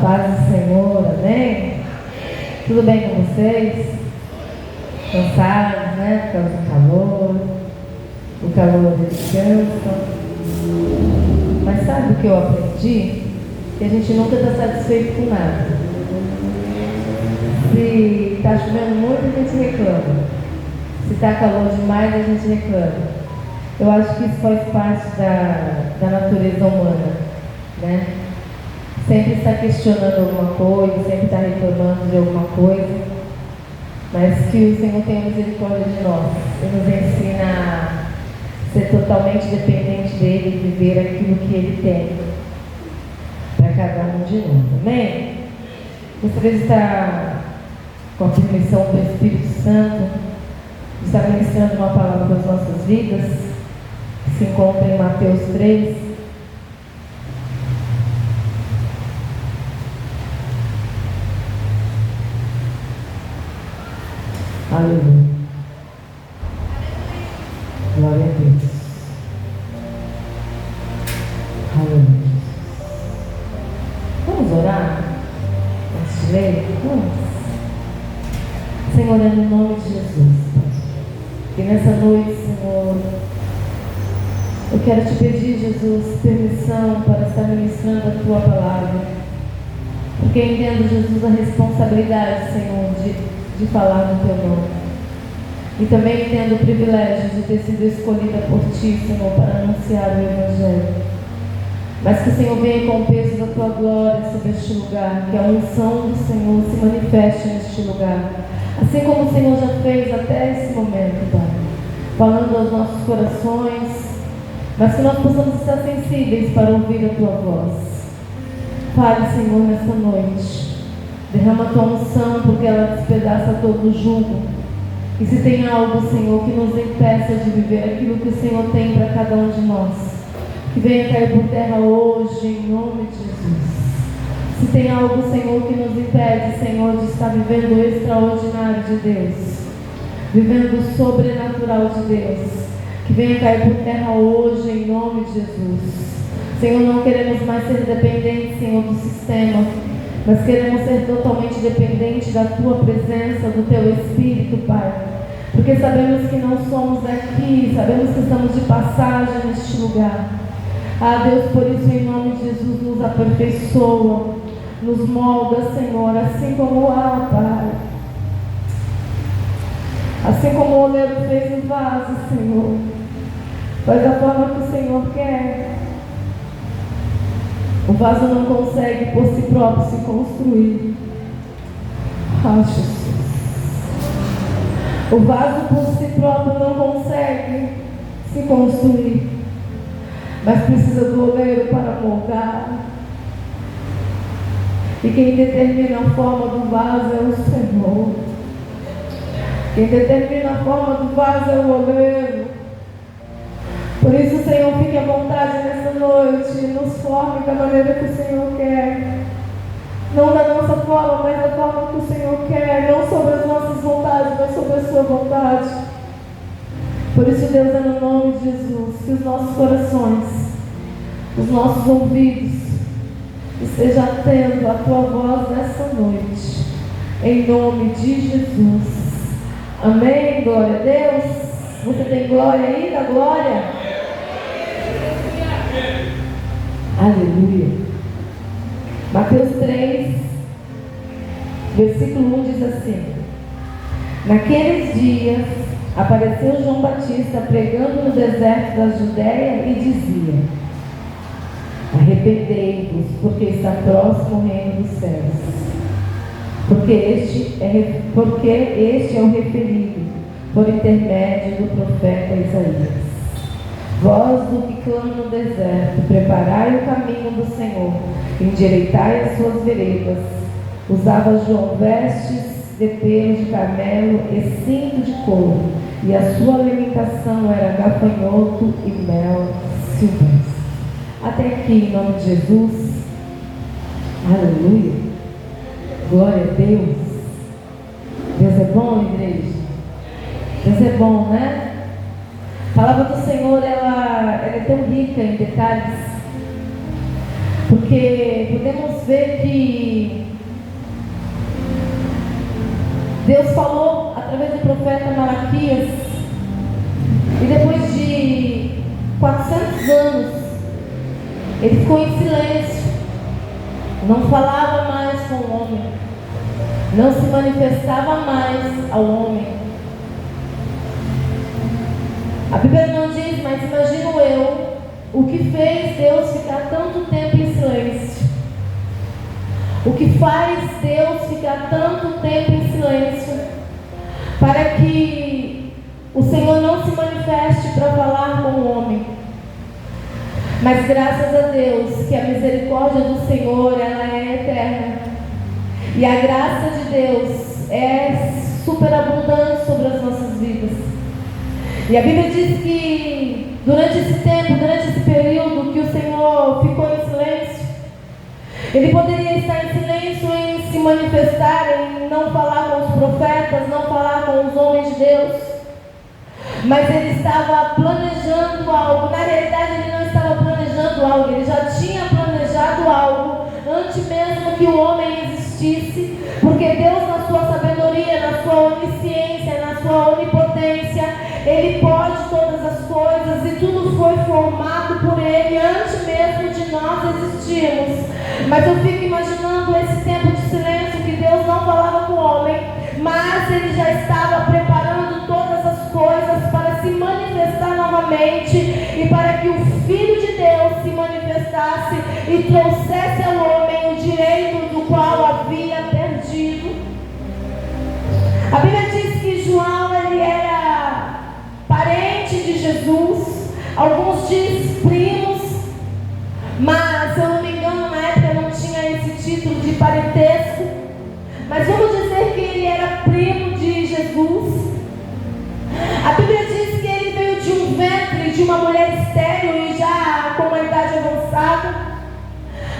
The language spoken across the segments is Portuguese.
paz do Senhor, amém? Tudo bem com vocês? Cansados, né? Por causa do calor. O calor descansa. Mas sabe o que eu aprendi? Que a gente nunca está satisfeito com nada. Se está chovendo muito, a gente reclama. Se está calor demais, a gente reclama. Eu acho que isso faz parte da natureza humana, né? Sempre está questionando alguma coisa, sempre está reclamando de alguma coisa, mas que o Senhor tenha misericórdia de nós e nos ensina a ser totalmente dependente dEle e viver aquilo que Ele tem para cada um de nós, amém? Gostaria de estar com a permissão do Espírito Santo, de estar ministrando uma palavra para as nossas vidas, que se encontra em Mateus 3. Aleluia. Glória a Deus. Aleluia. Vamos orar? Antes de ler? Vamos. Senhor, é no nome de Jesus. E nessa noite, Senhor, eu quero te pedir, Jesus, permissão para estar ministrando a tua palavra. Porque entendo, Jesus, a responsabilidade, Senhor, de falar no teu nome. E também entendo o privilégio de ter sido escolhida por ti, Senhor, para anunciar o Evangelho. Mas que o Senhor venha com o peso da tua glória sobre este lugar, que a unção do Senhor se manifeste neste lugar. Assim como o Senhor já fez até esse momento, Pai, falando aos nossos corações, mas que nós possamos estar sensíveis para ouvir a tua voz. Fale, Senhor, nesta noite. Derrama a tua unção, porque ela despedaça todo o jugo. E se tem algo, Senhor, que nos impeça de viver aquilo que o Senhor tem para cada um de nós, que venha cair por terra hoje, em nome de Jesus. Se tem algo, Senhor, que nos impede, Senhor, de estar vivendo o extraordinário de Deus, vivendo o sobrenatural de Deus, que venha cair por terra hoje, em nome de Jesus. Senhor, não queremos mais ser dependentes, Senhor, do sistema, mas queremos ser totalmente dependentes da Tua presença, do Teu Espírito, Pai. Porque sabemos que não somos daqui, sabemos que estamos de passagem neste lugar. Ah, Deus, por isso, em nome de Jesus, nos aperfeiçoa, nos molda, Senhor, assim como Pai. Assim como o oleiro fez o vaso, Senhor. Faz da forma que o Senhor quer. O vaso não consegue por si próprio se construir. Ah, Jesus. O vaso por si próprio não consegue se construir, mas precisa do oleiro para moldar. E quem determina a forma do vaso é o Senhor. Quem determina a forma do vaso é o oleiro. Por isso, Senhor, fique à vontade nessa noite e nos forme da maneira que o Senhor quer. Não da nossa forma, mas da forma que o Senhor quer. Não sobre as nossas vontades, mas sobre a sua vontade. Por isso, Deus, é no nome de Jesus, que os nossos corações, os nossos ouvidos, estejam atentos à tua voz nessa noite. Em nome de Jesus. Amém. Glória a Deus. Você tem glória aí? Dá glória? Aleluia. Mateus 3, versículo 1 diz assim: Naqueles dias apareceu João Batista pregando no deserto da Judéia e dizia: Arrependei-vos, porque está próximo o reino dos céus. Porque este é o referido por intermédio do profeta Isaías. Vós do que clama no deserto, preparai o caminho do Senhor, endireitai as suas veredas. Usava João vestes de pelo de camelo e cinto de couro, e a sua alimentação era gafanhoto e mel silvestre. Até aqui, em nome de Jesus. Aleluia. Glória a Deus. Deus é bom, igreja. Deus é bom, né? A palavra do Senhor, ela é tão rica em detalhes. Porque podemos ver que Deus falou através do profeta Malaquias, e depois de 400 anos, ele ficou em silêncio, não falava mais com o homem, não se manifestava mais ao homem. A Bíblia não diz, mas imagino eu, o que fez Deus ficar tanto tempo em silêncio. O que faz Deus ficar tanto tempo em silêncio? Para que o Senhor não se manifeste para falar com o homem. Mas graças a Deus que a misericórdia do Senhor, ela é eterna. E a graça de Deus é superabundante sobre as nossas vidas. E a Bíblia diz que durante esse tempo, durante esse período que o Senhor ficou em silêncio, Ele poderia estar em silêncio em se manifestar, em não falar com os profetas, não falar com os homens de Deus. Mas Ele estava planejando algo. Na realidade, Ele não estava planejando algo, Ele já tinha planejado algo antes mesmo que o homem existisse. Porque Deus, na sua sabedoria, na sua onisciência, na sua onipotência, Ele pode todas as coisas, e tudo foi formado por Ele antes mesmo de nós existirmos. Mas eu fico imaginando esse tempo de silêncio que Deus não falava com o homem, mas Ele já estava preparando todas as coisas para se manifestar novamente, e para que o Filho de Deus se manifestasse e trouxesse ao homem o direito do qual havia perdido. A Bíblia diz que João, ele era parente de Jesus, alguns dizem primos, mas se eu não me engano na época não tinha esse título de parentesco, mas vamos dizer que ele era primo de Jesus. A Bíblia diz que ele veio de um ventre de uma mulher estéril e já com uma idade avançada.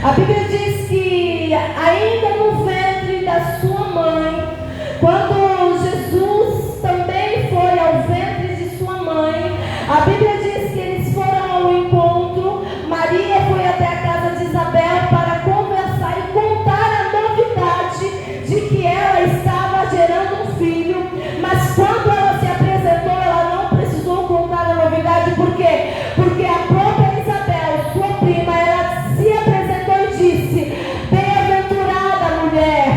A Bíblia diz que ainda no ventre da sua mãe, quando Jesus também foi ao ventre de sua mãe, a Bíblia diz que eles foram ao encontro. Maria foi até a casa de Isabel para conversar e contar a novidade de que ela estava gerando um filho. Mas quando ela se apresentou, ela não precisou contar a novidade. Por quê? Porque a própria Isabel, sua prima, ela se apresentou e disse: bem-aventurada mulher,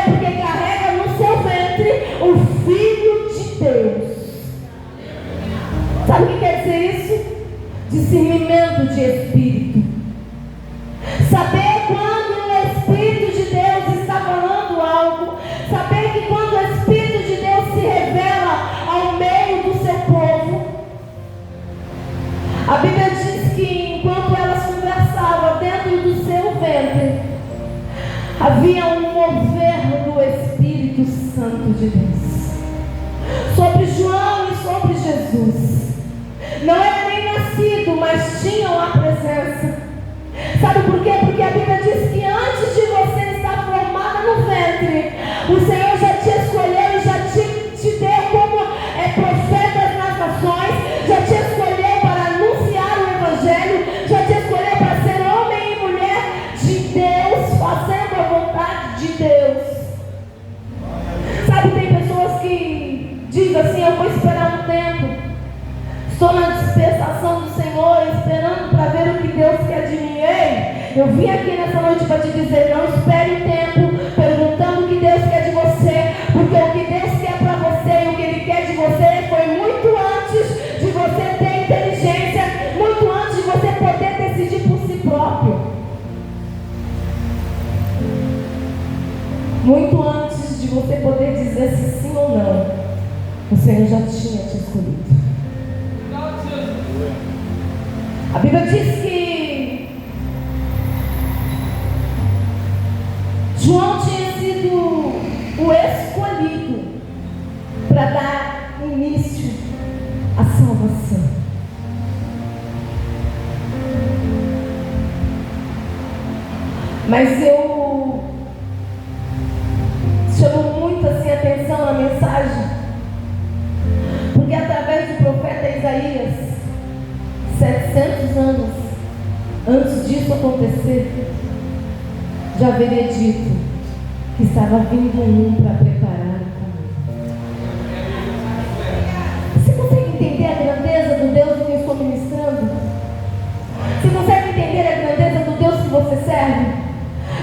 porque carrega no seu ventre o Filho de Deus. Sabe o que quer dizer isso? Discernimento de espírito. Saber quando o Espírito de Deus está falando algo. Saber que quando o Espírito de Deus se revela ao meio do seu povo. A Bíblia diz que enquanto elas conversavam dentro do seu ventre, havia um mover do Espírito Santo de Deus sobre João e sobre Jesus. Não era nem nascido, mas tinham a presença. Sabe por quê? Porque a Bíblia diz que antes de você estar formada no ventre, o Senhor já te escolheu e já te deu como profetas nas nações, já te escolheu para anunciar o Evangelho, já te escolheu para ser homem e mulher de Deus, fazendo a vontade de Deus. Sabe, tem pessoas que dizem assim: eu vou esperar um tempo, estou na dispensação do Senhor, esperando para ver o que Deus quer de mim. Ei, eu vim aqui nessa noite para te dizer: não espere o tempo perguntando o que Deus quer de você, porque o que Deus quer para você e o que Ele quer de você foi muito antes de você ter inteligência, muito antes de você poder decidir por si próprio, muito antes de você poder dizer se sim ou não. O Senhor já tinha te escolhido. A Bíblia diz que João tinha sido o escolhido para dar início à salvação. Mas eu chamo muito assim a atenção na mensagem, porque através do profeta Isaías, 700 anos antes disso, disso acontecer, já haveria dito que estava vindo um para preparar o caminho. Você consegue entender a grandeza do Deus que eu estou ministrando? Você consegue entender a grandeza do Deus que você serve?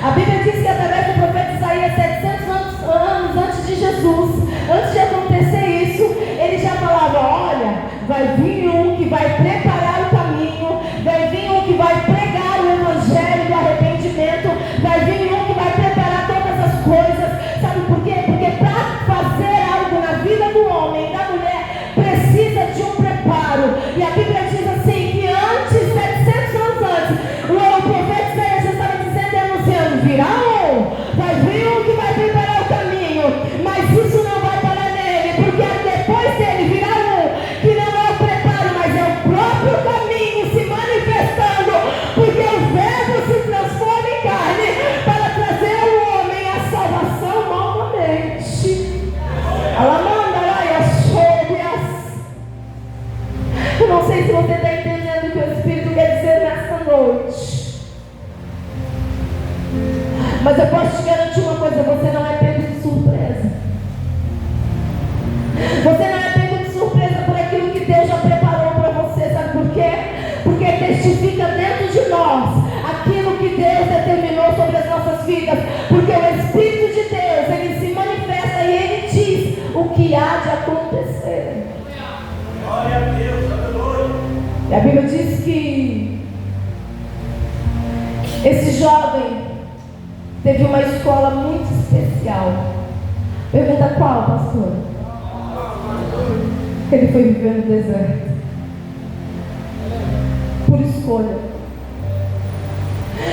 A Bíblia diz que através do profeta Isaías, 700 anos antes de Jesus, antes de acontecer isso, ele já falava: olha, vai vir um que vai preparar o caminho, vai vir um que vai pregar o evangelho do arrependimento, vai vir um que vai preparar todas as coisas. Sabe por quê? Porque para fazer algo na vida do homem, da mulher, precisa de um preparo. E a Bíblia diz assim, que antes, 700 anos antes, o profeta Isaías já estava dizendo e anunciando: virá um, vai vir um que vai preparar o caminho, mas isso não vai parar nele, porque depois dele virá um que não é o preparo, mas é o próprio caminho se manifestando, porque o verbo se transforma em carne para trazer ao homem a salvação novamente. Eu não sei se você está entendendo o que o Espírito quer dizer nesta noite, mas eu posso te garantir uma coisa: você não é pego de surpresa. Você não é pego de surpresa por aquilo que Deus já preparou para você. Sabe por quê? Porque testifica dentro de nós aquilo que Deus determinou sobre as nossas vidas. Porque o Espírito de Deus, ele se manifesta e ele diz o que há de acontecer. Glória a Deus, aleluia. E a Bíblia diz que esse jovem teve uma escola muito especial. Pergunta: qual, pastor? Ele foi viver no deserto por escolha.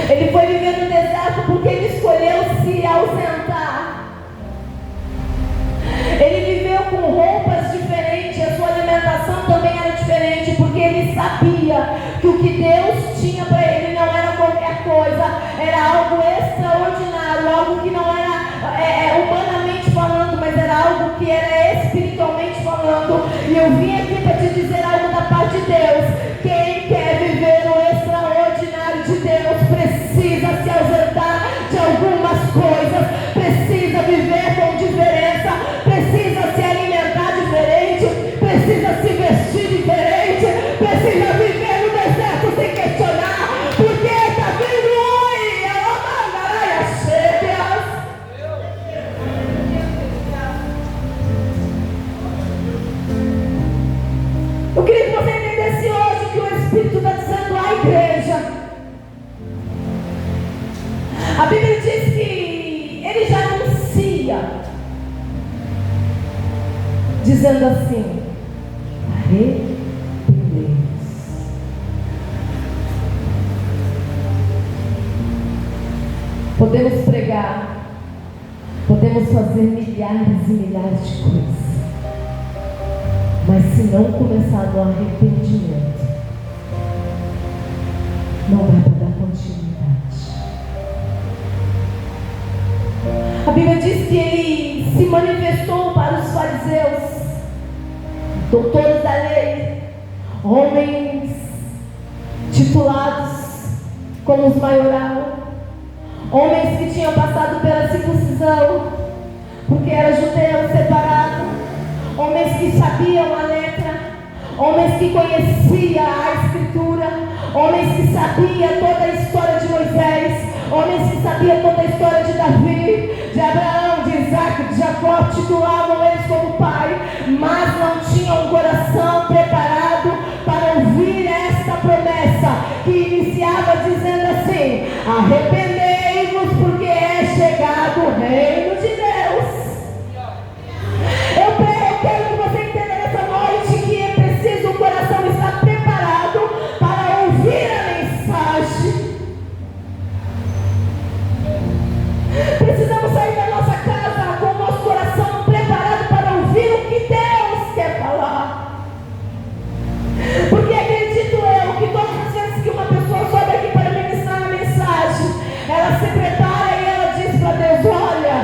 Ele foi viver no deserto porque ele escolheu se ausentar. Ele viveu com roupas diferentes, a sua alimentação também era diferente, porque ele sabia que o que Deus tinha para ele não era qualquer coisa, era algo extraordinário, algo que não era humanamente falando, mas era algo que era espiritualmente falando. E eu vim aqui para te dizer algo da parte de Deus: quem quer viver o extraordinário de Deus precisa se ausentar de algumas coisas, precisa viver com diferença, precisa se alimentar diferente, precisa se vestir diferente, precisa viver no deserto sem questionar, porque está vindo hoje, eu queria que você entendesse hoje que o Espírito está dizendo à igreja. A Bíblia diz que ele já anuncia, dizendo assim: arrependei-vos. Podemos pregar, podemos fazer milhares e milhares de coisas, mas se não começar no arrependimento, não vai dar continuidade. A Bíblia diz que ele se manifestou para os fariseus, doutores da lei, homens titulados como os maioral, homens que tinham passado pela circuncisão, porque era judeu separado, homens que sabiam a letra, homens que conheciam a escritura, homens que sabiam toda a história de Moisés, homens que sabiam toda a história de Davi, de Abraão, de Isaac, de Jacó, titulavam eles como pai, mas não tinham um coração preparado para ouvir esta promessa, que iniciava dizendo assim: arrependei-vos, porque é chegado o reino de Deus. Eu quero que você entenda nessa noite que é preciso o coração estar preparado para ouvir a mensagem. Precisamos sair da nossa casa com o nosso coração preparado para ouvir o que Deus quer falar. Porque acredito eu que todas as vezes que uma pessoa sobe aqui para ministrar a mensagem, ela se prepara e ela diz para Deus: olha,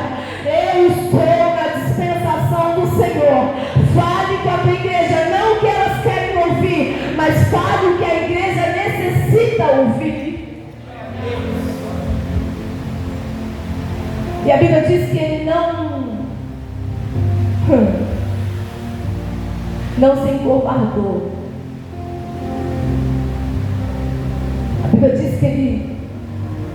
E a Bíblia diz que ele não se encovardou. A Bíblia diz que ele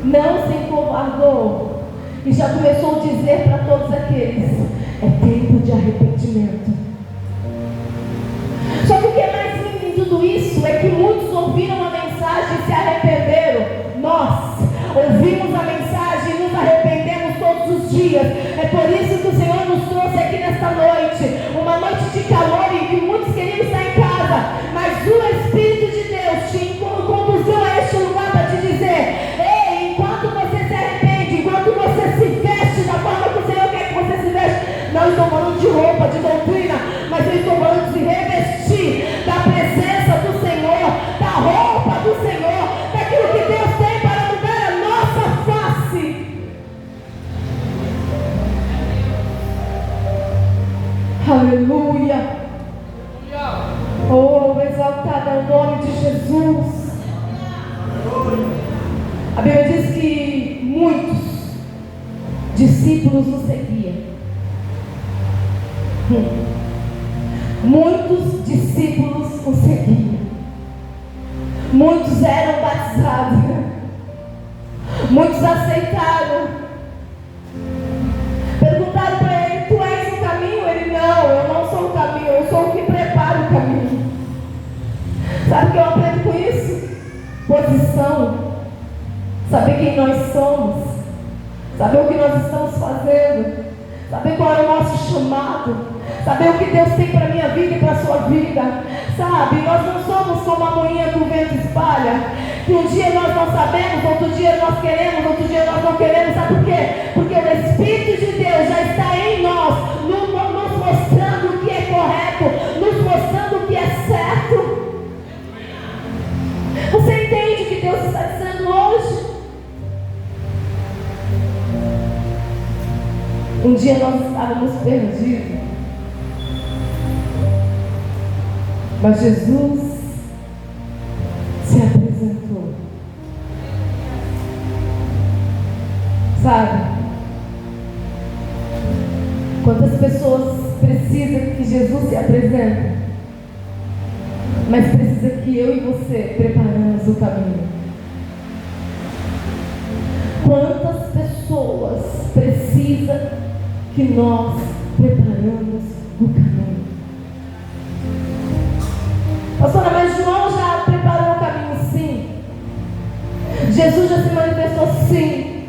não se encovardou e já começou a dizer para todos aqueles: é tempo de arrependimento. Só que o que é mais lindo em tudo isso é que muitos ouviram a mensagem e se arrependeram. Nós ouvimos a mensagem e nos arrependemos todos os dias. É por isso que o Senhor nos trouxe aqui nesta noite, uma noite de calor em que muitos queriam estar em casa, mas o Espírito de Deus te conduziu a este lugar para te dizer: ei, enquanto você se arrepende, enquanto você se veste da forma que o Senhor quer que você se veste, não estou falando de roupa, de doutrina, mas eu estou falando de se revestir da presença do Senhor, da roupa do Senhor, daquilo que Deus tem para mudar a nossa face. Aleluia. Oh, exaltado é o nome de Jesus. A Bíblia diz que muitos discípulos o seguiam. Muitos discípulos o seguiam. Muitos eram batizados. Muitos aceitaram. Perguntaram para ele: tu és o caminho? Ele: não, eu não sou o caminho, eu sou o que prepara o caminho. Sabe o que eu aprendo com isso? Posição. Saber quem nós somos. Saber o que nós estamos fazendo. Saber qual é o nosso chamado. Saber o que Deus tem para a minha vida e para a sua vida. Sabe, nós não somos como a moinha que o vento espalha, que um dia nós não sabemos, outro dia nós queremos, outro dia nós não queremos. Sabe por quê? Porque o Espírito de Deus já está em nós, nos mostrando o que é correto, nos mostrando o que é certo. Você entende o que Deus está dizendo hoje? Um dia nós estávamos perdidos, mas Jesus se apresentou. Sabe? Quantas pessoas precisam que Jesus se apresente, mas precisa que eu e você preparamos o caminho. Quantas pessoas precisam que nós preparamos o caminho? Pastora, mas João já preparou o caminho, sim. Jesus já se manifestou, sim.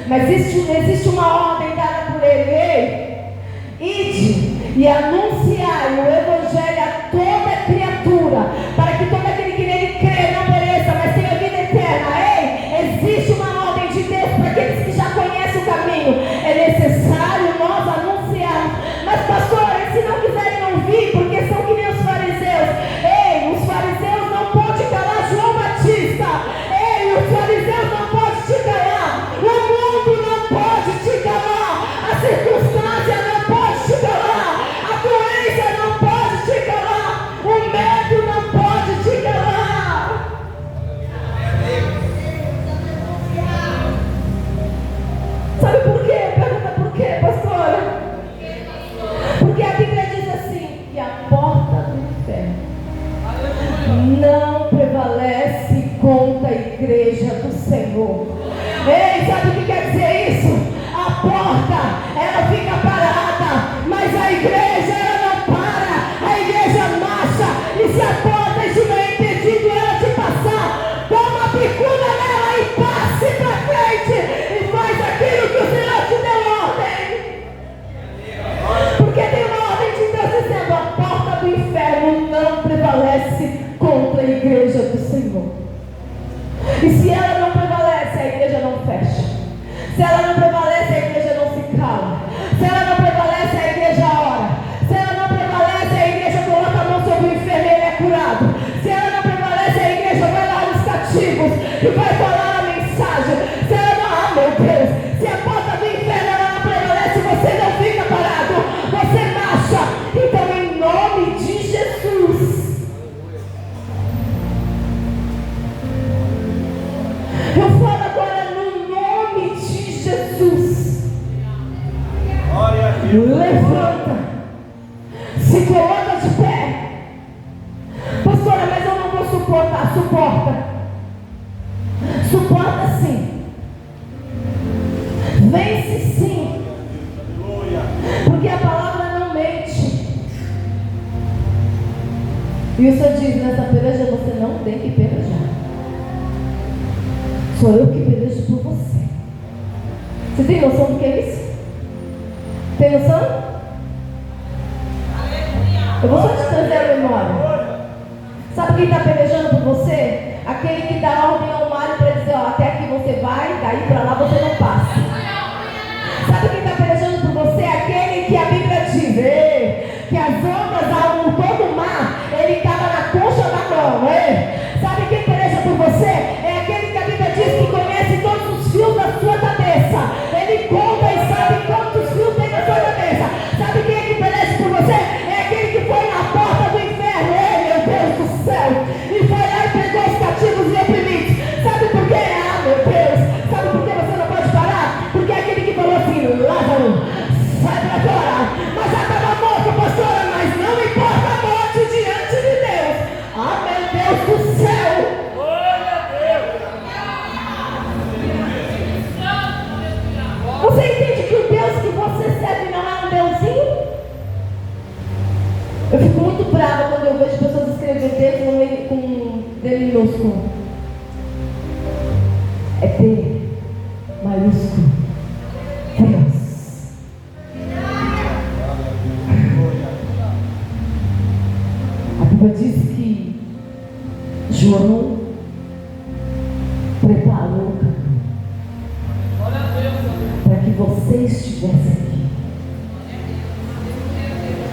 Mas existe uma ordem dada por ele: ei, ide e anunciai o Evangelho a toda criatura, para que todo aquele que nele crê não pereça, mas tenha vida eterna. Ei, existe uma ordem de Deus para aqueles que já conhecem o caminho. É necessário nós anunciarmos. Mas pastora, se não quiserem ouvir, porque são que nem os fariseus. Ei, os fariseus não podem calar João Batista. Ei, os fariseus não podem te calar. O mundo não pode te calar. A circunstância não pode te calar. A doença não pode te calar. O medo não pode te calar. Sabe por quê? Pergunta por quê, pastora? Porque a Bíblia diz assim, que a porta do inferno não prevalece contra a igreja do Senhor. Ei, sabe o que quer dizer isso? A porta, ela fica parada, mas a igreja, ela não para. A igreja marcha. E se a porta estiver impedindo ela de passar, dá uma picuna nela e passe para frente e faz aquilo que o Senhor te deu ordem. Porque tem uma ordem de Deus dizendo: a porta do inferno não prevalece contra a igreja do Senhor. E se ela não prevalece, a igreja não fecha. suporta sim. Vence sim. Porque a palavra não mente. E o Senhor diz: nessa peleja você não tem que pelejar. Sou eu que pelejo por você. Você tem noção do que é isso? Tem noção? Eu vou só te trazer a memória. Sabe quem está pelejando por você? Aquele que dá ordem ao mar para dizer: ó, até aqui você vai, daí para lá você não passa. Sabe quem está pelejando por você? Aquele que a Bíblia diz que as ondas ao todo o mar, ele estava na concha da mão. Sabe quem peleja por você? É aquele que a Bíblia diz que conhece todos os fios da sua cabeça. Ele conta e sabe quantos fios tem na sua cabeça. Sabe quem é que peleja por você? É aquele que foi na porta do inferno, meu Deus do céu, e foi lá e pegou os cativos e oprimidos. Sabe por quê? Ah, meu Deus, sabe por que você não pode parar? Porque é aquele que falou assim: Lázaro, sai pra fora. Mas já estava morto, pastora, mas não importa a morte diante de Deus. Ah, meu Deus do céu. Você entende que o Deus que você serve não é um deusinho? Eu fico muito brava quando eu vejo pessoas escreverem Deus com D minúsculo. É D maiúsculo. Deus. A Bíblia diz que João preparou o caminho para que você estivesse aqui.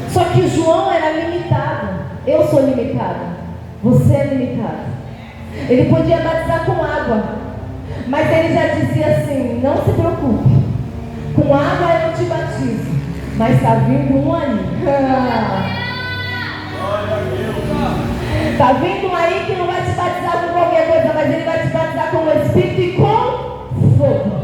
Só que João era limitado. Eu sou limitado. Você é limitado. Ele podia batizar com água, mas ele já dizia assim: não se preocupe, com água eu não te batizo, mas está vindo um aí. Está vindo um aí que não vai te batizar com qualquer coisa, mas ele vai te batizar com o Espírito e com fogo.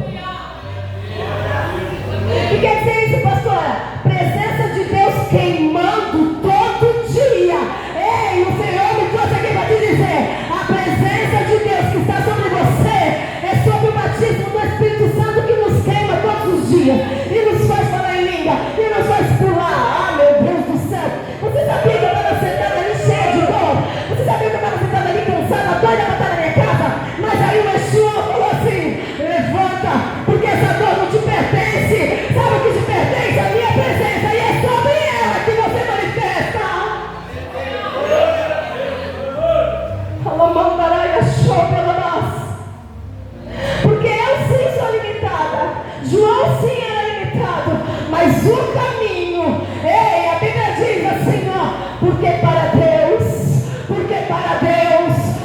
O que quer dizer isso, pastora? Presença de Deus queimando todo dia. Ei, o Senhor me trouxe aqui para te dizer: a presença de Deus que está sobre você é sobre o batismo do Espírito Santo, que nos queima todos os dias e nos faz falar em língua e nos faz pular. Ah, meu Deus do céu. Você sabia que eu estava sentada ali cheia de dor? Você sabia que eu estava sentada ali cansada, doida para estar na minha casa? Mas aí o Yeshua falou assim: levanta, porque essa dor não te pertence. Sabe o que te pertence? A minha presença, e é sobre ela que você manifesta. Porque eu sim sou limitada. João sim era limitado, mas o caminho, ei, a Bíblia diz assim, ó: porque para Deus,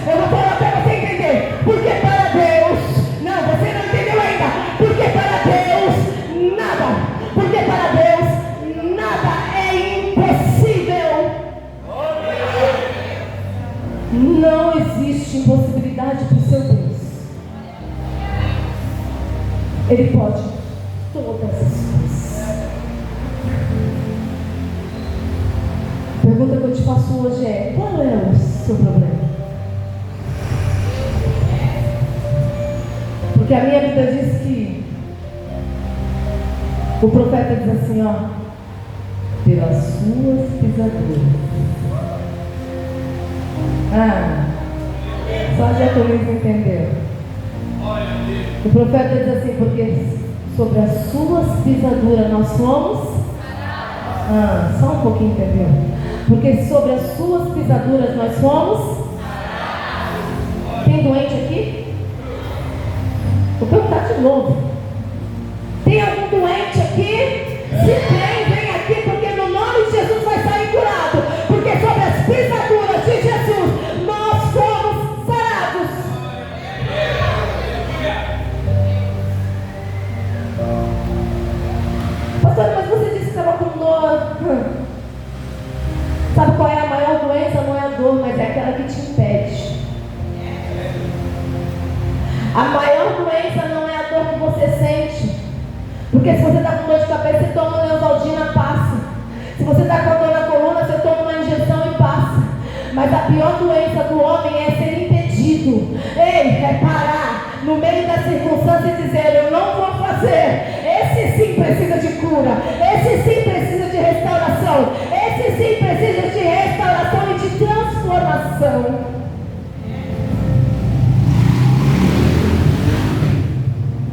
eu vou falar para você entender, porque para Deus, não, você não entendeu ainda, porque para Deus nada é impossível. Não existe impossibilidade para o seu Deus. Ele pode todas as coisas. A pergunta que eu te faço hoje é: qual é o seu problema? Porque a minha Bíblia diz que o profeta diz assim, ó: pelas suas pisaduras. Só Jacobins entendeu. O profeta diz assim: porque sobre as suas pisaduras nós fomos. Só um pouquinho, entendeu? Porque sobre as suas pisaduras nós fomos. Tem doente aqui? Vou perguntar de novo. Tem algum doente aqui? Se tem, vem aqui, porque no nome de Jesus vai sair curado. Porque sobre as pisaduras de Jesus nós fomos sarados. Pastor, mas você disse que estava com dor. Sabe qual é a maior doença? Não é a dor, mas é aquela que te impede. A maior doença não é a dor que você sente. Porque se você está com dor de cabeça, você toma uma Neosaldina, passa. Se você está com dor na coluna, você toma uma injeção e passa. Mas a pior doença do homem é ser impedido. Ei, é parar. no meio da circunstância e dizer: eu não vou fazer. Esse sim precisa de cura, esse sim precisa de restauração, esse sim precisa de restauração e de transformação.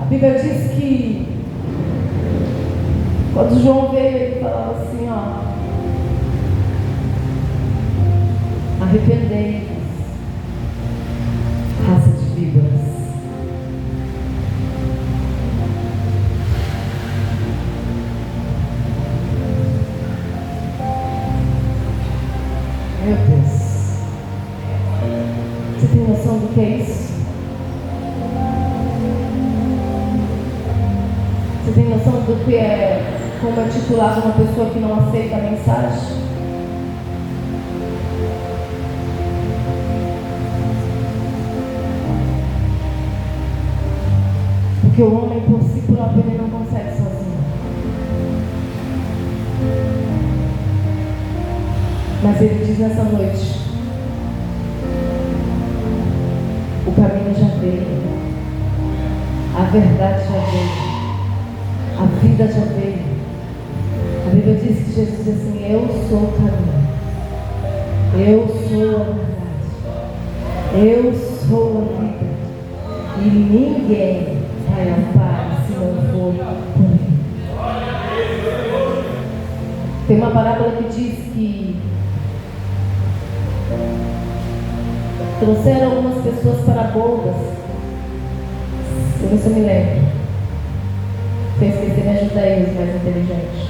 A Bíblia diz que quando João veio, ele falava assim, ó: arrependei-vos, raça de víboras. Meu Deus, você tem noção do que é isso? Você tem noção do que é, como é titulado uma pessoa que não aceita a mensagem? Porque o homem por si próprio ele não consegue sozinho. Mas ele diz nessa noite: o caminho já veio, a verdade já veio, a vida já veio. A Bíblia diz que Jesus diz assim: eu sou o caminho, eu sou a verdade, eu sou a vida, e ninguém vai ao Pai se não for por mim. Tem uma parábola que diz que trouxeram algumas pessoas para bodas. Eu não me lembro. Se eu esquecer, me ajuda aí, os mais inteligentes.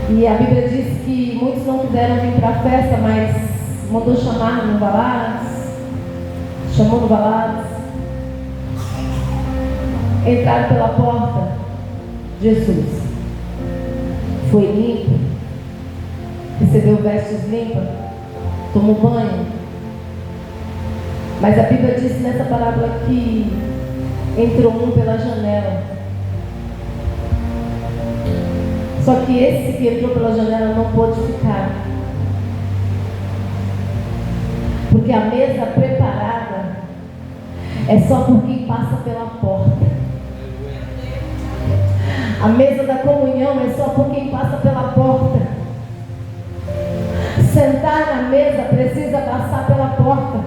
E a Bíblia diz que muitos não quiseram vir para a festa, mas mandou chamar no Valadas. Chamou no Valadas. Entraram pela porta. Jesus foi limpo, recebeu vestes limpas, tomou banho. Mas a Bíblia diz nessa parábola que entrou um pela janela. Só que esse que entrou pela janela não pôde ficar, porque a mesa preparada é só por quem passa pela porta. A mesa da comunhão é só por quem passa pela porta. Sentar na mesa precisa passar pela porta.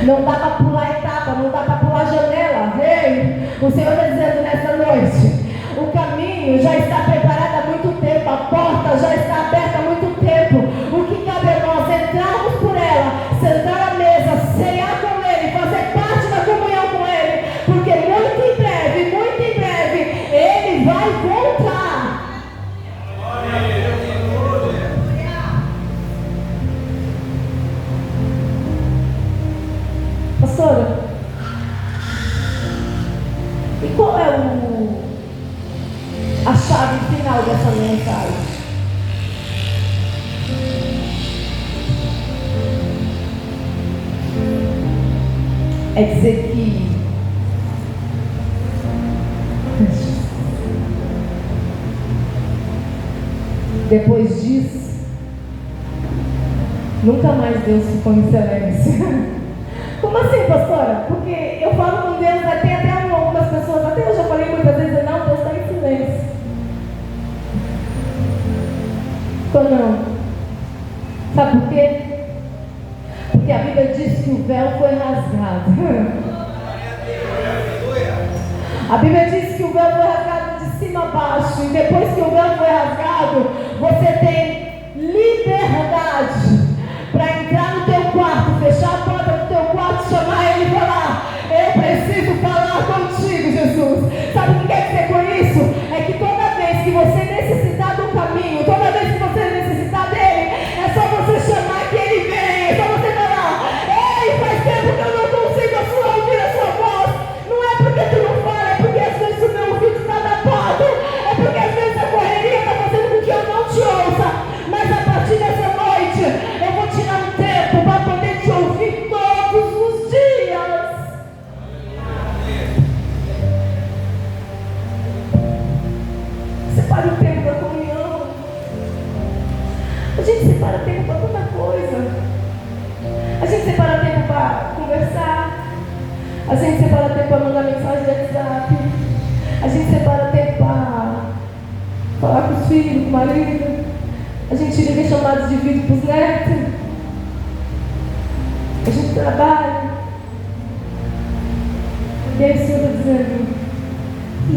Não dá para pular etapa, não dá para pular janela. Ei, o Senhor está dizendo nessa noite: o caminho já está preparado há muito tempo, a porta já está aberta há muito tempo. O que cabe a nós é entrarmos por ela, sentar à mesa, cear com Ele, fazer parte da comunhão com Ele, porque muito em breve, Ele vai voltar. Pastora, e qual é a chave final dessa mensagem? É dizer que depois disso, nunca mais Deus ficou em silêncio. Como assim, pastora? Porque eu falo com Deus, tem até algumas pessoas, até eu já falei muitas vezes: não, Deus está em silêncio. Ou não? Sabe por quê? Porque a Bíblia diz que o véu foi rasgado. A Bíblia diz que o véu foi rasgado de cima a baixo. E depois que o véu foi rasgado, você tem liberdade para entrar no teu quarto, fechar a porta do teu quarto, chamar Ele e falar: eu preciso falar contigo, Jesus. Sabe o que quer dizer com isso? É que toda vez que você necessitar do caminho, toda vez que você necessitar dele, é só você chamar que Ele vem. É só você falar: ei, faz tempo que eu não consigo ouvir a sua voz. Não é porque tu não fala, é porque as coisas A gente separa tempo para mandar mensagem de WhatsApp. A gente separa tempo para falar com os filhos, com o marido. A gente liga chamadas de vídeo para os netos. A gente trabalha. E aí o Senhor está dizendo: e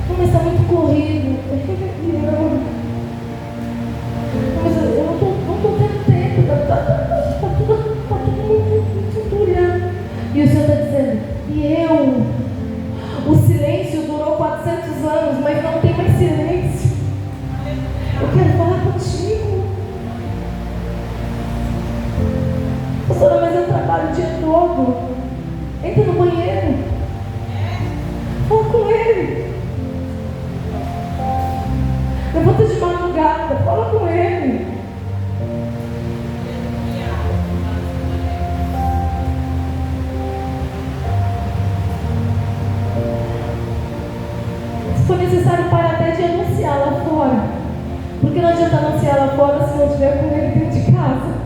eu? Mas está muito corrido. Mas eu não estou tendo tempo. Está tudo muito turbilhando. E o Senhor está dizendo: e eu? O silêncio durou 400 anos, mas não tem mais silêncio. Eu quero falar contigo. Pastora, mas eu trabalho o dia todo. Entra no banheiro. Fala com ele. Levanta de madrugada. Fala com ele. Se for necessário, para até de anunciar lá fora. Porque não adianta anunciar lá fora se não estiver com ele dentro de casa.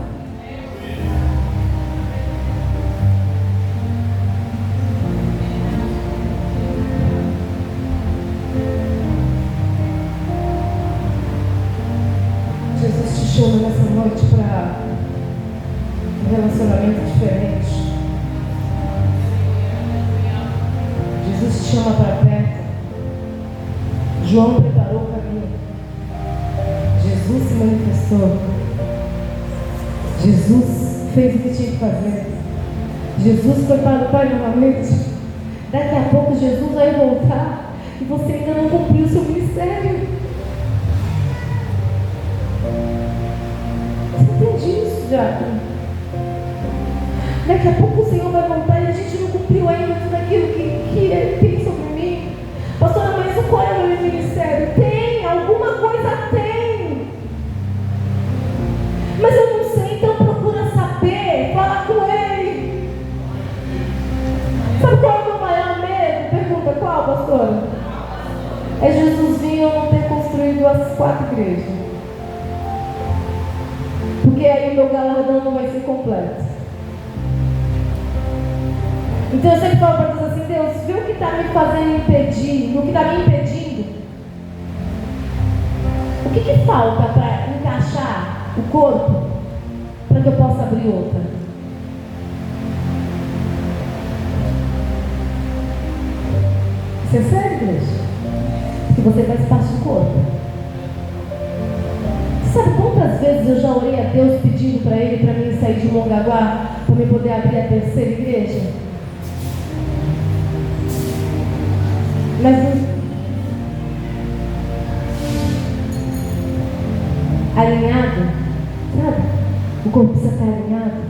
Jesus te chama nessa noite para um relacionamento diferente. Jesus te chama para perto. João preparou o caminho. Jesus se manifestou. Jesus fez o que tinha que fazer. Jesus foi para o Pai novamente. Daqui a pouco Jesus vai voltar e você ainda não cumpriu o seu ministério. Você entende isso, Diácono? Daqui a pouco o Senhor vai voltar e a gente não cumpriu ainda tudo aquilo que Ele tem sobre mim. Pastora, mas qual é o meu ministério? Tem, alguma coisa tem. Mas eu não sei, então procura saber, fala com Ele. Sabe qual é o meu maior medo? Pergunta, qual, pastora? É Jesus vir e eu não ter construído as 4 igrejas. Porque aí o meu galardão não vai ser completo. Então eu sempre falo para Deus assim: Deus, vê o que está me fazendo impedir, o que está me impedindo. O que falta para encaixar o corpo para que eu possa abrir outra? Isso é sério, igreja? Porque você faz parte do corpo. Sabe quantas vezes eu já orei a Deus pedindo para Ele, para mim sair de Mongaguá, para me poder abrir a 3ª igreja? Mas alinhado, sabe? O corpo precisa estar alinhado.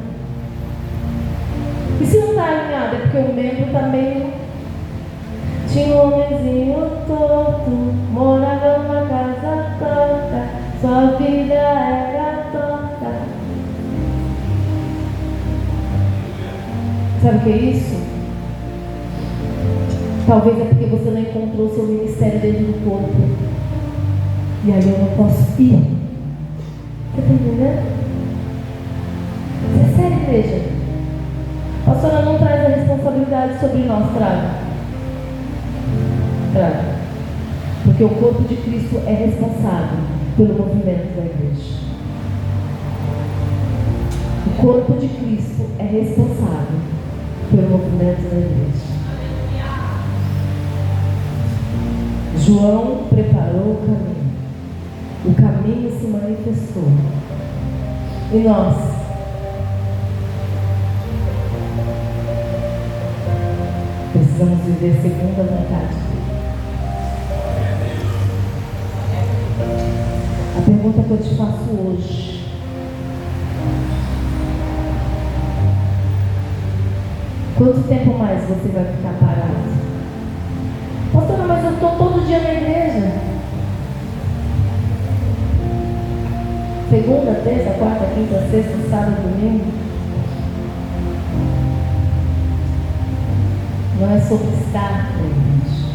E se não está alinhado, é porque o membro está meio... Tinha um homenzinho torto, morava numa casa torta, sua vida era torta. Sabe o que é isso? Talvez é porque você não encontrou o seu ministério dentro do corpo. E aí eu não posso ir. Você está entendendo? Isso é sério, igreja. A pastora não traz a responsabilidade sobre nós, traga. Porque o corpo de Cristo é responsável pelo movimento da igreja. O corpo de Cristo é responsável pelo movimento da igreja. João preparou o caminho. O caminho se manifestou. E nós precisamos viver segundo a vontade dele. A pergunta que eu te faço hoje: quanto tempo mais você vai ficar parado? Pastora, mas eu estou todo dia na igreja. Segunda, terça, quarta, quinta, sexta, sábado, domingo. Não é sobre estar na igreja.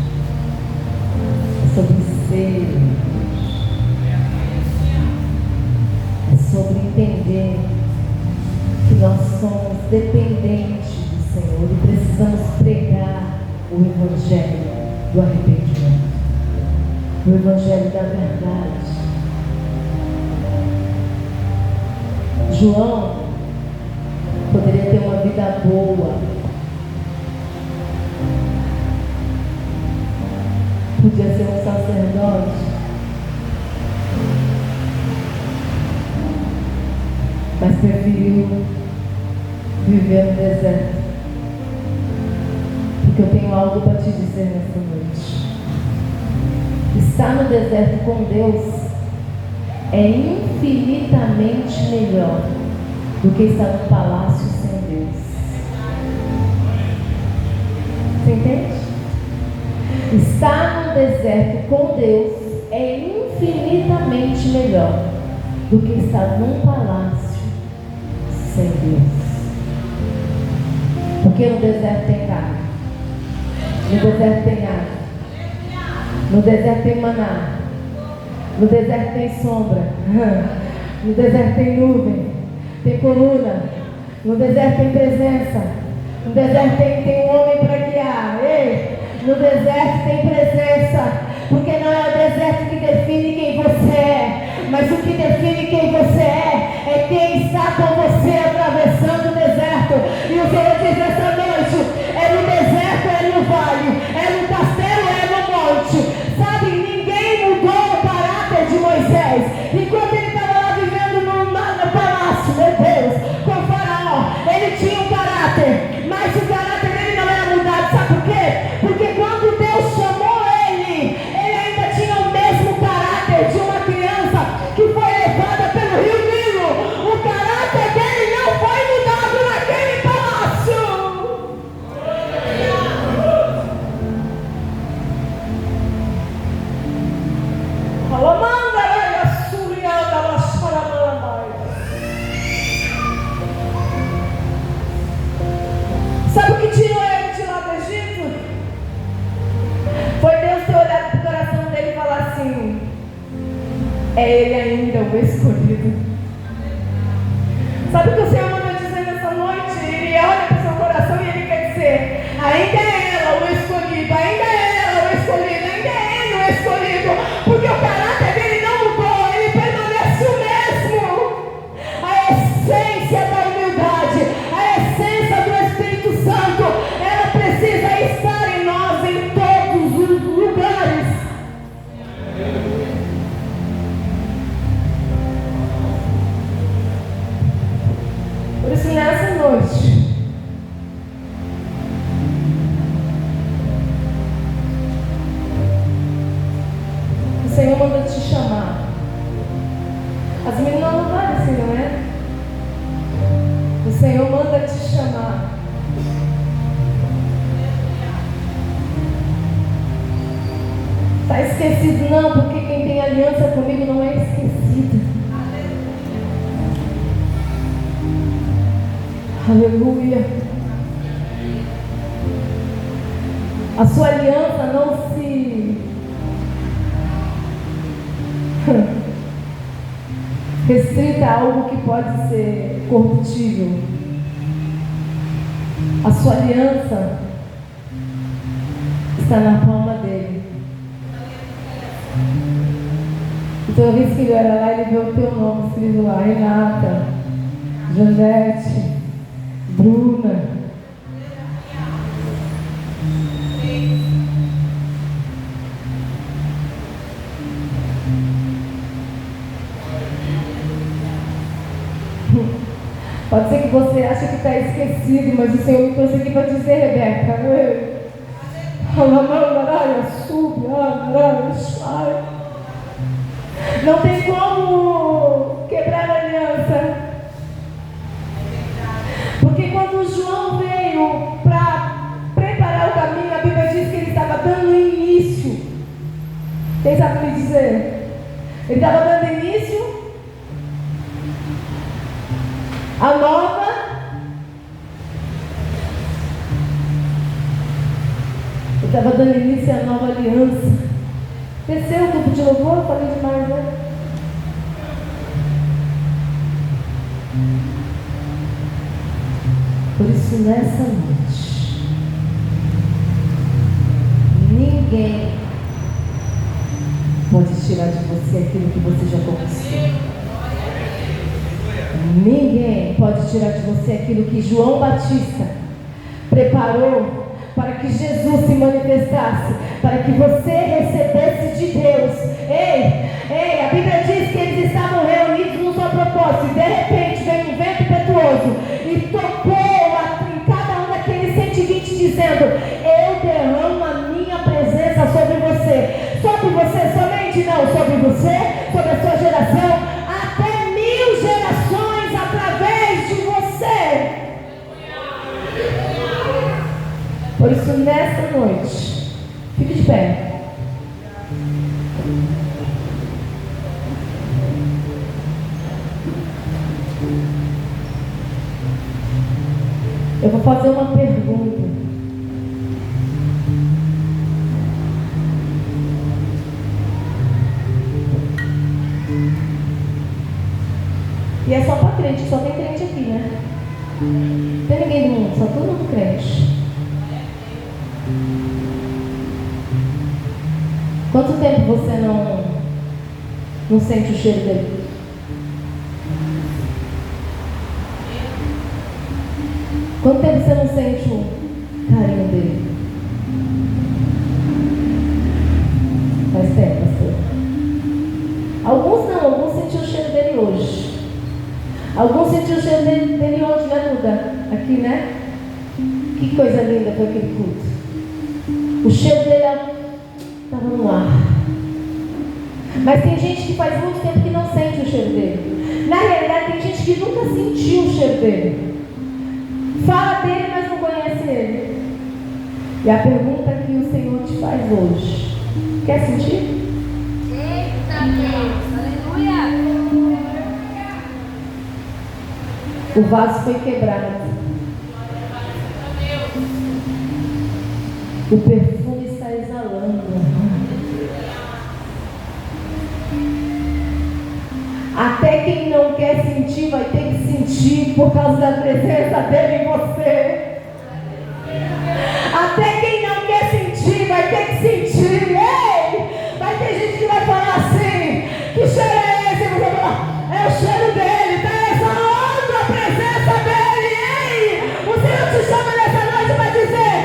É sobre ser igreja. É sobre entender que nós somos dependentes do Senhor e precisamos pregar o Evangelho do arrependimento, o Evangelho da verdade. João poderia ter uma vida boa, podia ser um sacerdote, mas preferiu viver no deserto, porque eu tenho algo para te dizer nessa noite. Estar no deserto com Deus é infinitamente melhor do que estar no palácio sem Deus. Você entende? Estar no deserto com Deus é infinitamente melhor do que estar num palácio sem Deus. Porque no deserto tem carne, no deserto tem água, no deserto tem maná, no deserto tem sombra, no deserto tem nuvem, tem coluna, no deserto tem presença, no deserto tem um homem para guiar. Ei, no deserto tem presença, porque não é o deserto que define quem você é, mas o que define quem você é quem está com você atravessando o deserto. E o Senhor diz essa noite: é no deserto, é no vale, é no castelo, é no monte. Sabe, ninguém mudou o caráter de Moisés enquanto ele estava lá vivendo no palácio. Meu Deus, com o faraó, ele tinha um caráter, mas o caráter dele não era mudado. Sabe por quê? Porque quando Deus chamou ele ainda tinha o mesmo caráter de uma criança que foi levada pelo rio Nilo. O caráter dele não foi mudado naquele palácio. Sabe o que tirou ele de lá do Egito? Foi Deus ter olhado para o coração dele e falar assim: é ele ainda o escolhido. Sabe o que o Senhor mandou dizer nessa noite? Ele olha para o seu coração e ele quer dizer: ainda é ela o escolhido, ainda é ela o escolhido, ainda é ele o escolhido, porque o caráter dele não mudou, ele permanece o mesmo. A essência da humildade, a essência do Espírito Santo, ela precisa estar em nós em todos os lugares. Por isso, nessa noite, o Senhor manda te chamar. As meninas não vão assim, não é? O Senhor manda te chamar. Está esquecido? Não, porque quem tem aliança comigo não é esquecido. Aleluia. A sua aliança não se restrita a algo que pode ser corruptível. A sua aliança está na palma dele. Então, eu vi que ele era lá e ele viu o teu nome escrito lá: Renata, Janete, Bruna. Pode ser que você ache que está esquecido, mas o Senhor me trouxe aqui para dizer, Rebeca, não tem como quebrar a aliança. Porque quando João veio para preparar o caminho, a Bíblia diz que ele estava dando início. Quem sabe me dizer? Ele estava dando início a nova eu estava dando início à nova aliança. Desceu o grupo de louvor, falei demais, né? Por isso, nessa noite, ninguém pode tirar de você aquilo que você já conquistou. Ninguém pode tirar de você aquilo que João Batista preparou para que Jesus se manifestasse, para que você recebesse de Deus. Ei, a Bíblia diz que eles estavam reunidos num só propósito, e de repente veio um vento impetuoso e tocou em cada um daqueles 120, dizendo: eu derramo a minha presença sobre você. Sobre você somente? Não, sobre você, sobre a sua geração, até 1000 gerações através de você. Por isso, nessa noite, fique de pé. Eu vou fazer uma pergunta. E é só para crente, só tem crente aqui, né? Não tem ninguém do mundo, só todo mundo crente. Quanto tempo você não sente o cheiro dele? Quanto tempo você não sente o carinho dele? Faz tempo, pastor. Alguns não, alguns sentiram o cheiro dele hoje. Alguns sentiram o cheiro dele hoje, né, Duda? Aqui, né? Que coisa linda foi aquele culto. O cheiro dele estava no ar. Mas tem gente que faz muito tempo que não sente o cheiro dele. Na realidade, tem gente que nunca sentiu o cheiro dele. Fala dele, mas não conhece ele. E a pergunta que o Senhor te faz hoje: quer sentir? Eita Deus, aleluia! O vaso foi quebrado. O perfume está exalando. Até quem não quer sentir vai ter que sentir por causa da presença dele em você. Até quem não quer sentir vai ter que sentir. Ei! Vai ter gente que vai falar assim: que cheiro é esse? Eu vou falar: é o cheiro dele, está exalando a presença dele. Ei! O Senhor te chama nessa noite para dizer: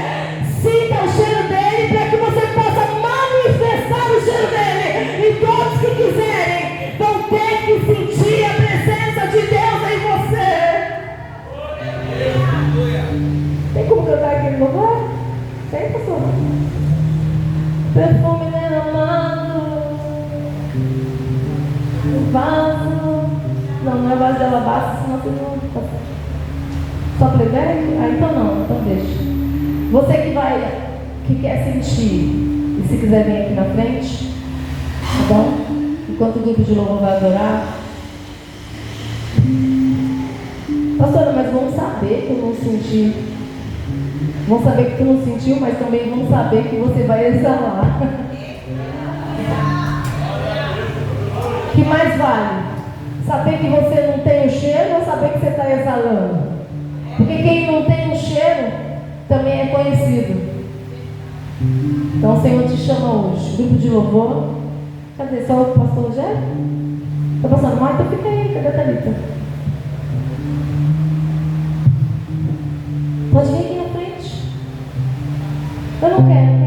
sinta o cheiro dele, para que você possa manifestar o cheiro dele. E todos que quiserem vão ter que sentir a presença de Deus em você. Tem como cantar aquele louvor? Tem, pastor? Perfume derramado, o vaso. Não é vaso de alabastro, senão você não. Só playback? Ah, então não, então deixa. Você que quer sentir, e se quiser vir aqui na frente, tá bom? Enquanto o grupo de louvor vai adorar. Pastora, mas vamos saber que eu não senti. Vão saber que tu não sentiu, mas também vão saber que você vai exalar. Que mais vale? Saber que você não tem o cheiro ou saber que você está exalando? Porque quem não tem o cheiro também é conhecido. Então o Senhor te chama hoje. Grupo de louvor. Cadê? Só o pastor Rogério? Está passando mal? Então fica aí. Cadê a Thalita? Pode vir aqui na frente. Eu não quero.